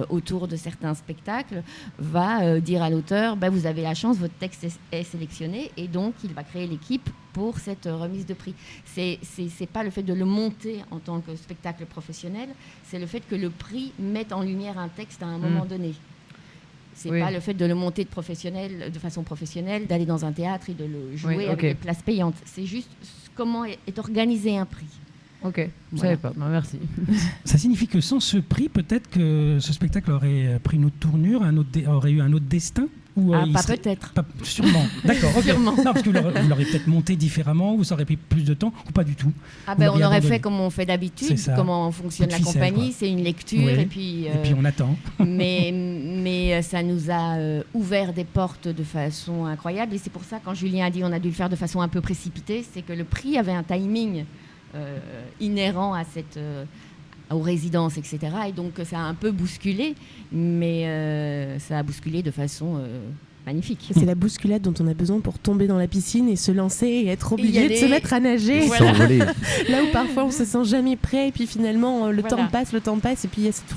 autour de certains spectacles va dire à l'auteur, vous avez la chance, votre texte est sélectionné, et donc il va créer l'équipe pour cette remise de prix. C'est pas le fait de le monter en tant que spectacle professionnel, c'est le fait que le prix mette en lumière un texte à un moment donné. C'est pas le fait de le monter de façon professionnelle, d'aller dans un théâtre et de le jouer avec des places payantes. C'est juste comment est organisé un prix. Ok, je savais pas. Merci. Ça signifie que sans ce prix, peut-être que ce spectacle aurait pris une autre tournure, aurait eu un autre destin? Ou, pas peut-être. Sûrement. D'accord. Okay. Sûrement. Non, parce que vous l'aurez peut-être monté différemment, ou ça aurait pris plus de temps, ou pas du tout. On aurait fait comme on fait d'habitude, comment fonctionne la compagnie. C'est une lecture et puis on attend. mais ça nous a ouvert des portes de façon incroyable. Et c'est pour ça, quand Julien a dit on a dû le faire de façon un peu précipitée, c'est que le prix avait un timing inhérent à aux résidences, etc. Et donc ça a un peu bousculé, mais ça a bousculé de façon magnifique. C'est la bousculade dont on a besoin pour tomber dans la piscine et se lancer et être obligé de se mettre à nager. Voilà. Là où parfois on se sent jamais prêt et puis finalement le temps passe et puis il y a cette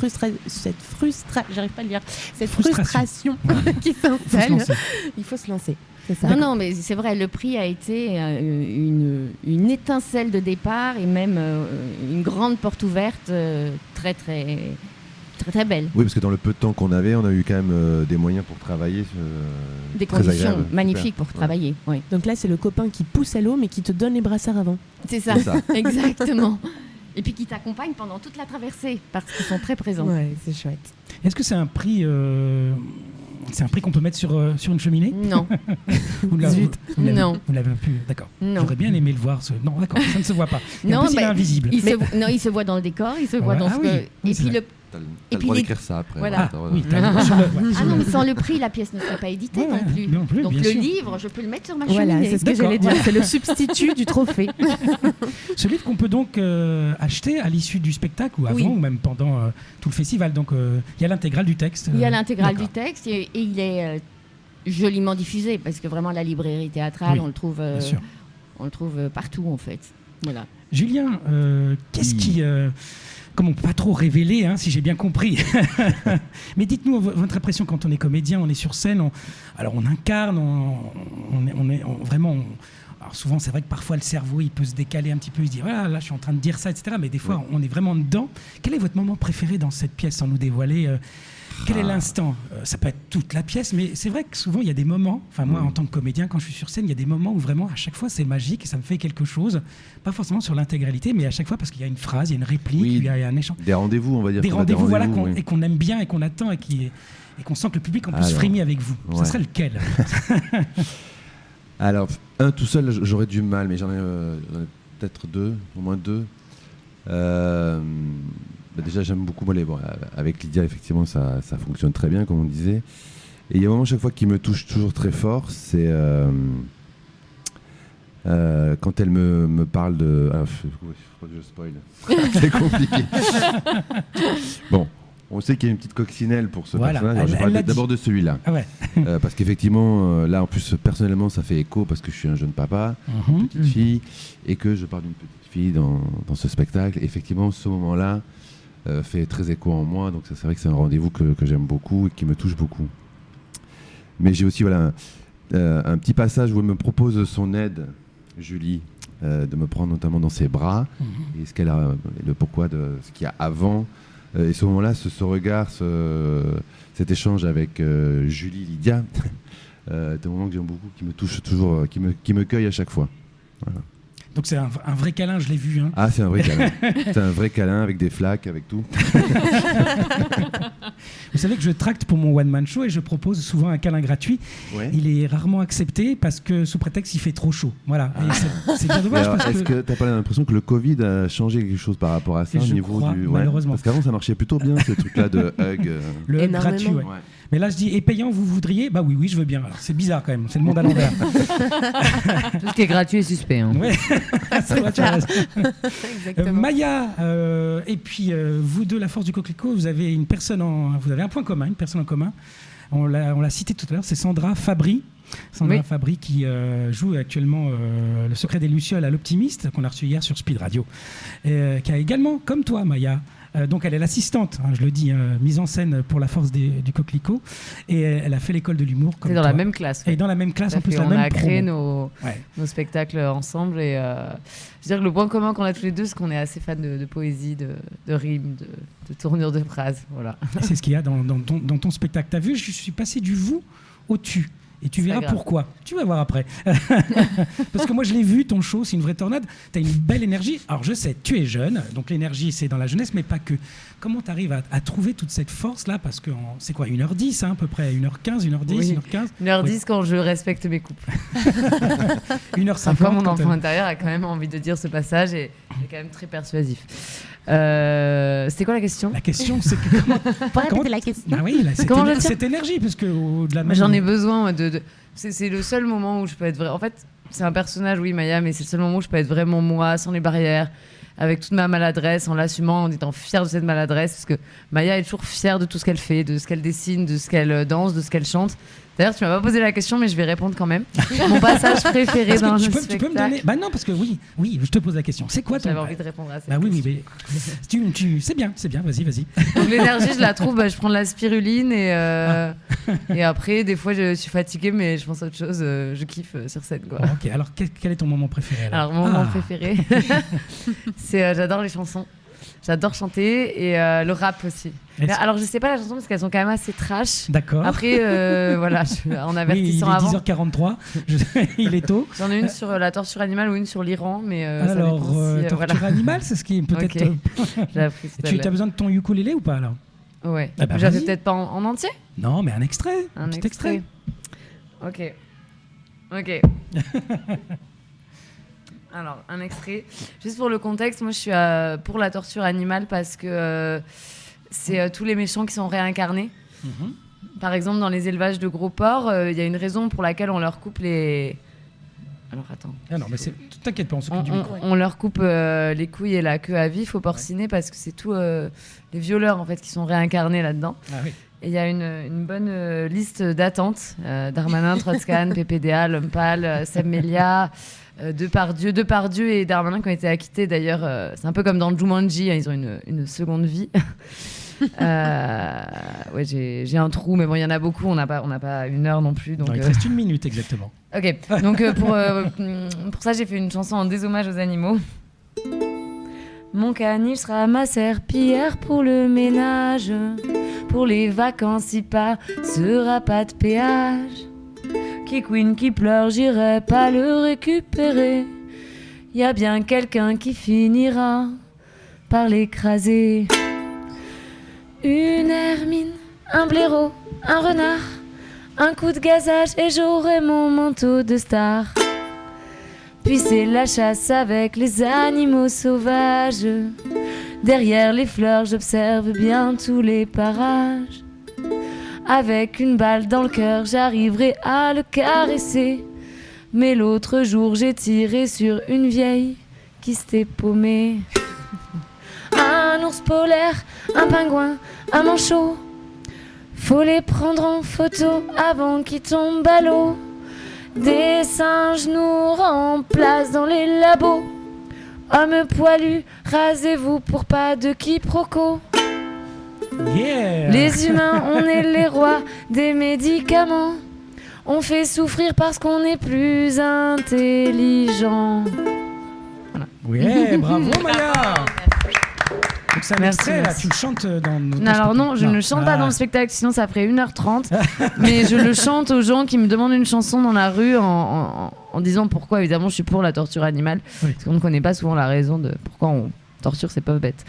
frustration qui s'installe. Il faut se lancer. Non, mais c'est vrai, le prix a été une étincelle de départ et même une grande porte ouverte très, très, très, très belle. Oui, parce que dans le peu de temps qu'on avait, on a eu quand même des moyens pour travailler. Des conditions magnifiques pour travailler. Oui. Donc là, c'est le copain qui pousse à l'eau, mais qui te donne les brassards avant. C'est ça. Exactement. Et puis qui t'accompagne pendant toute la traversée, parce qu'ils sont très présents. Ouais, c'est chouette. Est-ce que c'est un prix... C'est un prix qu'on peut mettre sur une cheminée ? Non. Vous l'avez plus, d'accord. Non. J'aurais bien aimé le voir. Non, d'accord, ça ne se voit pas. Non, il est invisible. Il se voit dans le décor, il se voit dans ce que... Et puis T'as le droit d'écrire ça après. Voilà. Non, mais sans le prix, la pièce ne serait pas éditée non plus. Donc le livre, je peux le mettre sur ma cheminée. Voilà, c'est ce que j'allais dire. C'est le substitut du trophée. Ce livre qu'on peut donc acheter à l'issue du spectacle ou avant ou même pendant tout le festival. Donc il y a l'intégrale du texte. Il y a l'intégrale du texte et il est joliment diffusé parce que vraiment la librairie théâtrale, on le trouve partout en fait. Voilà. Julien, qu'est-ce qui... Comment pas trop révéler, si j'ai bien compris. Mais dites-nous votre impression quand on est comédien, on est sur scène, on incarne, on est vraiment... Alors souvent, c'est vrai que parfois le cerveau, il peut se décaler un petit peu, il se dit voilà, là, je suis en train de dire ça, etc. Mais des fois, on est vraiment dedans. Quel est votre moment préféré dans cette pièce, sans nous dévoiler quel est l'instant ? Ça peut être toute la pièce, mais c'est vrai que souvent, il y a des moments, moi, en tant que comédien, quand je suis sur scène, il y a des moments où vraiment, à chaque fois, c'est magique et ça me fait quelque chose. Pas forcément sur l'intégralité, mais à chaque fois, parce qu'il y a une phrase, il y a une réplique, il y a un échange. Des rendez-vous, on va dire. Des rendez-vous, voilà, et qu'on aime bien et qu'on attend et qu'on sent que le public en plus frémit avec vous. Ça serait lequel ? Alors, un tout seul, j'aurais du mal, mais j'en ai peut-être au moins deux. Déjà, j'aime beaucoup, avec Lydia, effectivement, ça fonctionne très bien, comme on disait. Et il y a un moment, chaque fois, qui me touche toujours très fort, c'est quand elle me parle de... Ah, je spoil. C'est compliqué. Bon. On sait qu'il y a une petite coccinelle pour ce personnage. Alors, je parle d'abord de celui-là. Ah ouais. Parce qu'effectivement, là, en plus, personnellement, ça fait écho parce que je suis un jeune papa, une petite fille, et que je parle d'une petite fille dans ce spectacle. Effectivement, ce moment-là fait très écho en moi. Donc, c'est vrai que c'est un rendez-vous que j'aime beaucoup et qui me touche beaucoup. Mais j'ai aussi un petit passage où elle me propose son aide, Julie, de me prendre notamment dans ses bras. Et ce qu'elle a, le pourquoi de ce qu'il y a avant. Et ce moment-là, ce regard, cet échange avec Julie, Lydia, c'est un moment que j'aime beaucoup, qui me touche toujours, qui me cueille à chaque fois. Voilà. Donc c'est un vrai câlin, je l'ai vu. Ah, c'est un vrai câlin. C'est un vrai câlin avec des flaques, avec tout. Vous savez que je tracte pour mon one-man show et je propose souvent un câlin gratuit. Ouais. Il est rarement accepté parce que sous prétexte il fait trop chaud. Voilà. Et c'est bien dommage. Est-ce que tu n'as pas l'impression que le Covid a changé quelque chose par rapport à ça au niveau du... Malheureusement. Parce qu'avant ça marchait plutôt bien, ce truc-là de hug. Le hug gratuit, ouais. Mais là je dis, et payant vous voudriez ? Bah oui, je veux bien. Alors, c'est bizarre quand même, c'est le monde à l'envers. Tout ce qui est gratuit est suspect. Ouais. C'est vrai, tu as raison. Maya, et puis vous deux, la force du coquelicot, vous avez un point commun, une personne en commun. On l'a cité tout à l'heure, c'est Sandra Fabry. Fabry qui joue actuellement Le Secret des Lucioles à l'Optimiste, qu'on a reçu hier sur Speed Radio. Qui a également, comme toi, Maya, donc elle est l'assistante, je le dis, mise en scène pour la force du coquelicot. Et elle a fait l'école de l'humour comme toi. Dans la même classe. Et dans la même classe, en plus, on a créé nos spectacles ensemble. Et je veux dire que le point commun qu'on a tous les deux, c'est qu'on est assez fans de poésie, de rimes, de tournures de phrases. Voilà. C'est ce qu'il y a dans ton spectacle. T'as vu, je suis passé du vous au tu. Et tu verras pourquoi. Tu vas voir après. Parce que moi, je l'ai vu, ton show, c'est une vraie tornade. Tu as une belle énergie. Alors, je sais, tu es jeune, donc l'énergie, c'est dans la jeunesse, mais pas que. Comment tu arrives à trouver toute cette force-là? Parce que c'est quoi, 1h10 à peu près? 1h15, 1h10, oui. 1h15 1h10 quand je respecte mes couples. 1h50. Parfois, mon enfant intérieur a quand même envie de dire ce passage et il est quand même très persuasif. C'était quoi la question? La question, c'est que comment la question. Ah oui, cette énergie, parce que au-delà de j'en ai besoin c'est le seul moment où je peux être vrai. En fait, c'est un personnage, oui, Maya, mais c'est le seul moment où je peux être vraiment moi, sans les barrières, avec toute ma maladresse, en l'assumant, en étant fière de cette maladresse, parce que Maya est toujours fière de tout ce qu'elle fait, de ce qu'elle dessine, de ce qu'elle danse, de ce qu'elle chante. D'ailleurs, tu m'as pas posé la question, mais je vais répondre quand même. Mon passage préféré dans le spectacle. Tu peux me donner... Bah non, parce que oui, je te pose la question. C'est quoi ton... J'avais envie de répondre à ça. Bah oui, mais c'est bien, vas-y. Donc l'énergie, je la trouve, je prends de la spiruline et après, des fois, je suis fatiguée, mais je pense à autre chose. Je kiffe sur scène, quoi. Oh, ok, alors quel est ton moment préféré? Alors mon moment préféré, c'est j'adore les chansons. J'adore chanter et le rap aussi. Alors je sais pas la chanson parce qu'elles sont quand même assez trash. D'accord. Après voilà, en avertissant avant. Il est 10h43, il est tôt. J'en ai une sur la torture animale ou une sur l'Iran, mais alors torture animale, c'est ce qui est peut-être. Okay. J'ai appris. Tu as besoin de ton ukulélé ou pas alors? Ouais. Ah bah, j'avais peut-être pas en entier. Non, mais un extrait. Un petit extrait. Ok. Alors, un extrait. Juste pour le contexte, moi je suis pour la torture animale parce que c'est tous les méchants qui sont réincarnés. Par exemple, dans les élevages de gros porcs, il y a une raison pour laquelle on leur coupe les... Alors attends. Ah non, mais t'inquiète pas, on s'occupe du micro. On leur coupe les couilles et la queue à vif au porciné parce que c'est tous les violeurs en fait qui sont réincarnés là-dedans. Ah oui. Et il y a une bonne liste d'attente. Darmanin, Trotscan, PPDA, L'Homme Pâle, Seb Melia... Depardieu et Darmanin qui ont été acquittés d'ailleurs. C'est un peu comme dans Jumanji, hein, ils ont une seconde vie. Ouais, j'ai un trou, mais bon, il y en a beaucoup. On n'a pas 1 heure non plus. Donc, il reste 1 minute exactement. Ok, donc pour ça, j'ai fait une chanson en déhommage aux animaux. Mon caniche sera ma serpillière pour le ménage. Pour les vacances, si pas, sera pas de péage. Qui couine, qui pleure, j'irai pas le récupérer. Y a bien quelqu'un qui finira par l'écraser. Une hermine, un blaireau, un renard, un coup de gazage et j'aurai mon manteau de star. Puis c'est la chasse avec les animaux sauvages. Derrière les fleurs, j'observe bien tous les parages. Avec une balle dans le cœur, j'arriverai à le caresser. Mais l'autre jour, j'ai tiré sur une vieille qui s'était paumée. Un ours polaire, un pingouin, un manchot. Faut les prendre en photo avant qu'ils tombent à l'eau. Des singes nous remplacent dans les labos. Hommes poilus, rasez-vous pour pas de quiproquo. Yeah. Les humains, on est les rois des médicaments. On fait souffrir parce qu'on est plus intelligent. Voilà. Ouais, bravo Maya. Donc ça Merci. Là, tu le chantes dans Non, alors non, je ne chante pas dans le spectacle, sinon ça ferait 1h30. Mais je le chante aux gens qui me demandent une chanson dans la rue en disant pourquoi, évidemment, je suis pour la torture animale. Oui. Parce qu'on ne connaît pas souvent la raison de pourquoi on torture, c'est pas bête.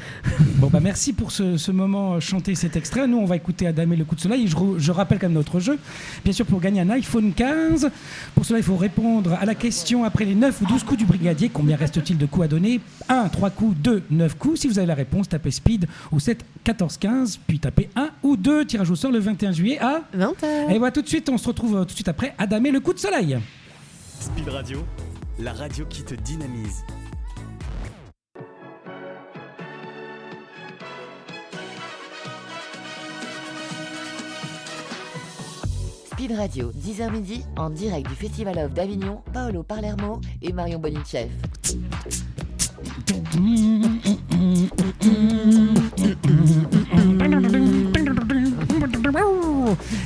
Bon, bah merci pour ce moment chanté, cet extrait. Nous, on va écouter Adam et le coup de soleil. Je rappelle quand même notre jeu. Bien sûr, pour gagner un iPhone 15, pour cela, il faut répondre à la question après les 9 ou 12 coups du brigadier. Combien reste-t-il de coups à donner? 1, 3 coups, 2, 9 coups. Si vous avez la réponse, tapez speed au 7, 14, 15, puis tapez 1 ou 2. Tirage au sort le 21 juillet à 20h. Et voilà, tout de suite, on se retrouve tout de suite après Adam et le coup de soleil. Speed Radio, la radio qui te dynamise. Speed Radio, 10h midi, en direct du Festival of d'Avignon, Paolo Palermo et Marion Boninchef.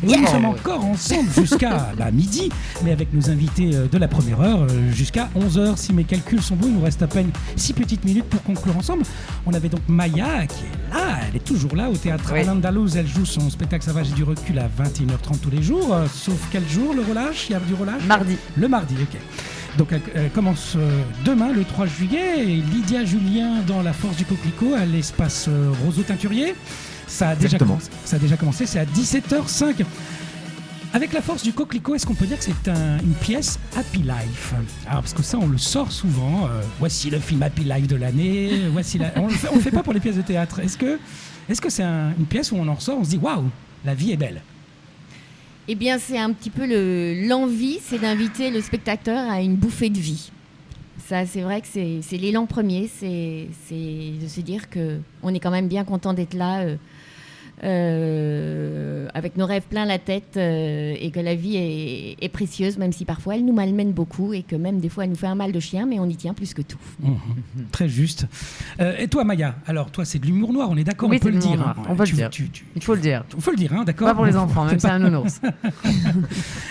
Oui, nous sommes encore ensemble jusqu'à midi, mais avec nos invités de la première heure jusqu'à 11h. Si mes calculs sont bons, il nous reste à peine 6 petites minutes pour conclure ensemble. On avait donc Maya qui est là, elle est toujours là au théâtre Al-Andalus. Elle joue son spectacle Sauvage et du recul à 21h30 tous les jours, sauf quel jour le relâche? Il y a du relâche? Mardi. Le mardi, ok. Donc elle commence demain, le 3 juillet, et Lydia Julien dans La Force du Coquelicot à l'espace Roseau Teinturier. Ça a déjà commencé, c'est à 17h05. Avec La Force du Coquelicot, est-ce qu'on peut dire que c'est une pièce Happy Life? Alors, parce que ça, on le sort souvent. Voici le film Happy Life de l'année. On le fait pas pour les pièces de théâtre. Est-ce que c'est une pièce où on en ressort, on se dit waouh, la vie est belle? Eh bien, c'est un petit peu l'envie, c'est d'inviter le spectateur à une bouffée de vie. Ça, c'est vrai que c'est l'élan premier, c'est de se dire qu'on est quand même bien content d'être là, avec nos rêves plein la tête, et que la vie est précieuse, même si parfois elle nous malmène beaucoup, et que même des fois elle nous fait un mal de chien, mais on y tient plus que tout. Très juste. Et toi, Maya, alors toi, c'est de l'humour noir, on est d'accord? Oui, on peut le dire. Hein. On peut le dire. Il faut le dire. Il faut le dire, hein, d'accord. Pas pour les enfants, même si c'est un nounours.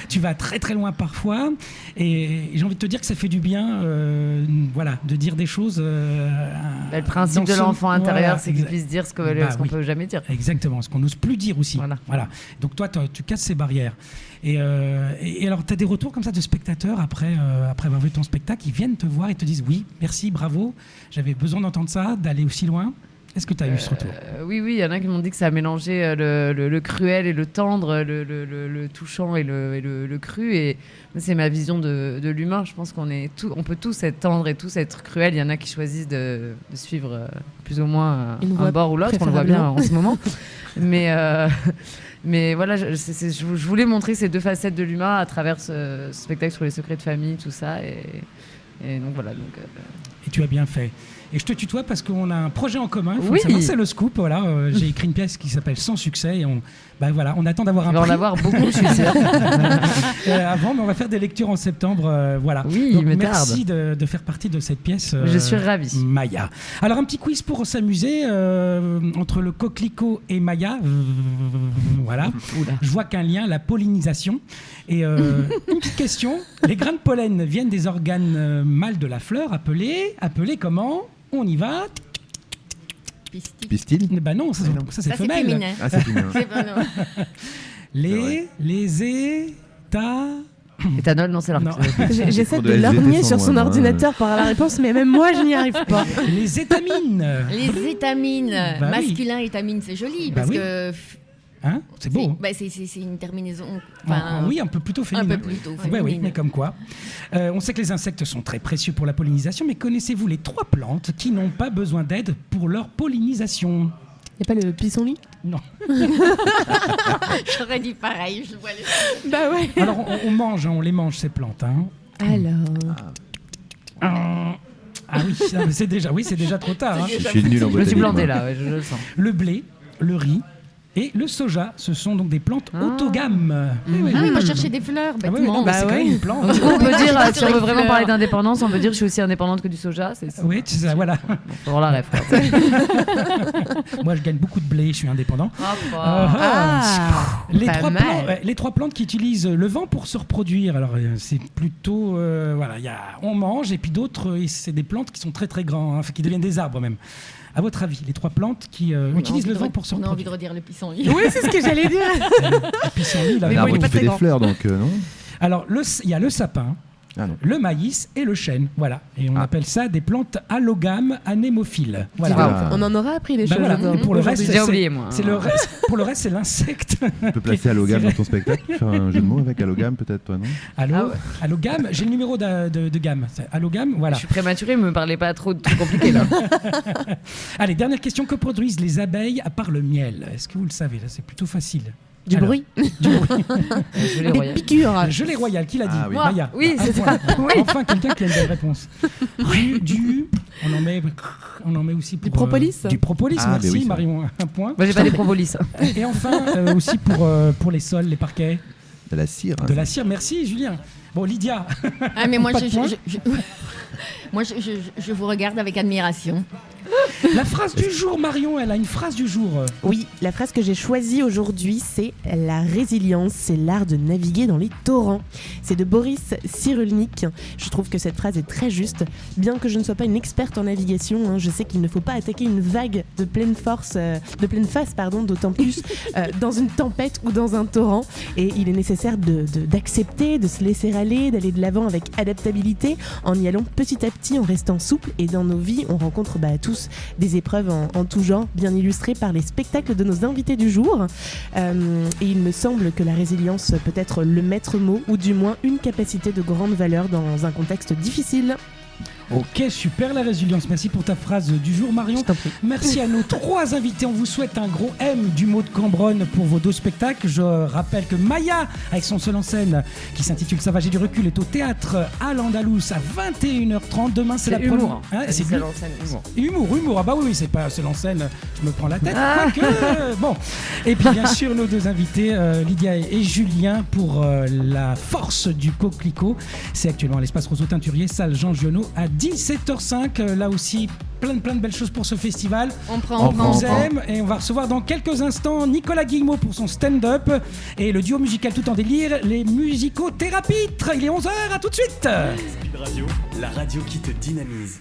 Tu vas très très loin parfois, et j'ai envie de te dire que ça fait du bien, de dire des choses. Le principe de l'enfant intérieur, c'est qu'il puisse dire ce qu'on ne peut jamais dire. Exactement, ce qu'on n'ose plus dire aussi. Voilà. Donc toi, tu casses ces barrières. Et alors, tu as des retours comme ça de spectateurs après avoir vu ton spectacle, ils viennent te voir et te disent oui, merci, bravo, j'avais besoin d'entendre ça, d'aller aussi loin. Est-ce que tu as eu ce retour? Oui, il y en a qui m'ont dit que ça a mélangé le cruel et le tendre, le touchant et le cru. Et c'est ma vision de l'humain. Je pense on peut tous être tendre et tous être cruel. Il y en a qui choisissent de suivre plus ou moins un bord ou l'autre. On le voit bien en ce moment. Mais voilà, je voulais montrer ces deux facettes de l'humain à travers ce spectacle sur les secrets de famille, tout ça. Et donc voilà. Et tu as bien fait. Et je te tutoie parce qu'on a un projet en commun. Il faut savoir, c'est le scoop. Voilà, j'ai écrit une pièce qui s'appelle Sans succès et on attend d'avoir un prix. On va en avoir beaucoup, je suis sûre. Avant, mais on va faire des lectures en septembre. Voilà. Oui, donc, merci de faire partie de cette pièce. Je suis ravie. Maya. Alors un petit quiz pour s'amuser entre le coquelicot et Maya. Voilà. Je vois qu'un lien, la pollinisation. Et une petite question. Les grains de pollen viennent des organes mâles de la fleur, appelés comment? On y va. Pistil? Ben non, ça c'est femelle. Féminin. Ah, c'est féminin. C'est pas non. Les Éthanol, non, c'est l'organisme. J'essaie de lorgner sur son ordinateur pour avoir la réponse, mais même moi, je n'y arrive pas. Les étamines. Les étamines. Masculin étamine, c'est joli, parce que... Hein, c'est beau. C'est une terminaison. Oui, un peu plutôt féminin. Un peu plutôt féminin. Oui, mais comme quoi. On sait que les insectes sont très précieux pour la pollinisation, mais connaissez-vous les 3 plantes qui n'ont pas besoin d'aide pour leur pollinisation? Il n'y a pas le pissenlit? Non. J'aurais dit pareil, je vois les... Bah ouais. Alors, on les mange, ces plantes. Hein. Alors... Ah oui, c'est déjà trop tard. Hein. Je suis nul en botanique. Je me suis planté là, je le sens. Le blé, le riz et le soja, ce sont donc des plantes autogames. Pas chercher des fleurs, bêtement. C'est quand même une plante. Donc, on peut dire, si on veut vraiment parler d'indépendance, on peut dire que je suis aussi indépendante que du soja. Oui, c'est ça, voilà. Pour la rêve. Moi, je gagne beaucoup de blé, je suis indépendant. Les 3 plantes qui utilisent le vent pour se reproduire. Alors, c'est plutôt... on mange, et puis d'autres, c'est des plantes qui sont très très grandes, qui deviennent des arbres même. À votre avis, les 3 plantes qui utilisent le vent pour se reproduire? On a envie de redire le pissenlit. Oui, c'est ce que j'allais dire. Le pissenlit, là, l'arbre qui fait des fleurs, donc non? Alors, il y a le sapin, le maïs et le chêne. Voilà. Et on appelle ça des plantes allogames anémophiles. Voilà. On en aura appris des choses. Pour le reste, j'ai oublié, moi. Pour le reste, c'est l'insecte. Tu peux placer allogame dans ton spectacle, faire un jeu de mots avec allogame, peut-être, toi, non? Allogame, j'ai le numéro de gamme. Allogame, voilà. Je suis prématurée, ne me parlez pas trop de trucs compliqués là. Allez, dernière question. Que produisent les abeilles à part le miel? Est-ce que vous le savez? Là, c'est plutôt facile. Du bruit. Des piqûres. Gelée royale, qui l'a dit? Oui. Maya. Oui, c'est ça. Enfin, quelqu'un qui a une belle réponse. On en met aussi pour... Du propolis. Du propolis, merci Marion, un point. Moi, j'ai pas des propolis. Et enfin, aussi pour les sols, les parquets. De la cire. De la cire, merci Julien. Bon, Lydia. Mais moi, je vous regarde avec admiration. La phrase du jour, Marion, elle a une phrase du jour. Oui, la phrase que j'ai choisie aujourd'hui, c'est « La résilience, c'est l'art de naviguer dans les torrents ». C'est de Boris Cyrulnik. Je trouve que cette phrase est très juste. Bien que je ne sois pas une experte en navigation, je sais qu'il ne faut pas attaquer une vague de pleine face, d'autant plus dans une tempête ou dans un torrent. Et il est nécessaire d'accepter, de se laisser aller, d'aller de l'avant avec adaptabilité, en y allant petit à petit, en restant souple. Et dans nos vies, on rencontre tous des épreuves en tout genre, bien illustrées par les spectacles de nos invités du jour. Et il me semble que la résilience peut être le maître mot, ou du moins une capacité de grande valeur dans un contexte difficile. Ok, super la résilience. Merci pour ta phrase du jour, Marion. Je t'en prie. Merci à nos 3 invités. On vous souhaite un gros M du mot de Cambronne pour vos 2 spectacles. Je rappelle que Maya, avec son seul en scène qui s'intitule Savage et du recul, est au théâtre à l'Andalous à 21h30. Demain, c'est la humour. C'est seul en scène, humour. Ah bah oui, c'est pas seul en scène. Je me prends la tête. Bon. Et puis bien sûr, nos 2 invités, Lydia et Julien, pour la force du coquelicot. C'est actuellement à l'espace Roseau Teinturier, salle Jean Giono, à 17h05. Là aussi, plein de belles choses pour ce festival. On prend. Et on va recevoir dans quelques instants Nicolas Guillemot pour son stand-up et le duo musical tout en délire, les Musicothérapitres. Il est 11h, à tout de suite. Speed Radio, la radio qui te dynamise.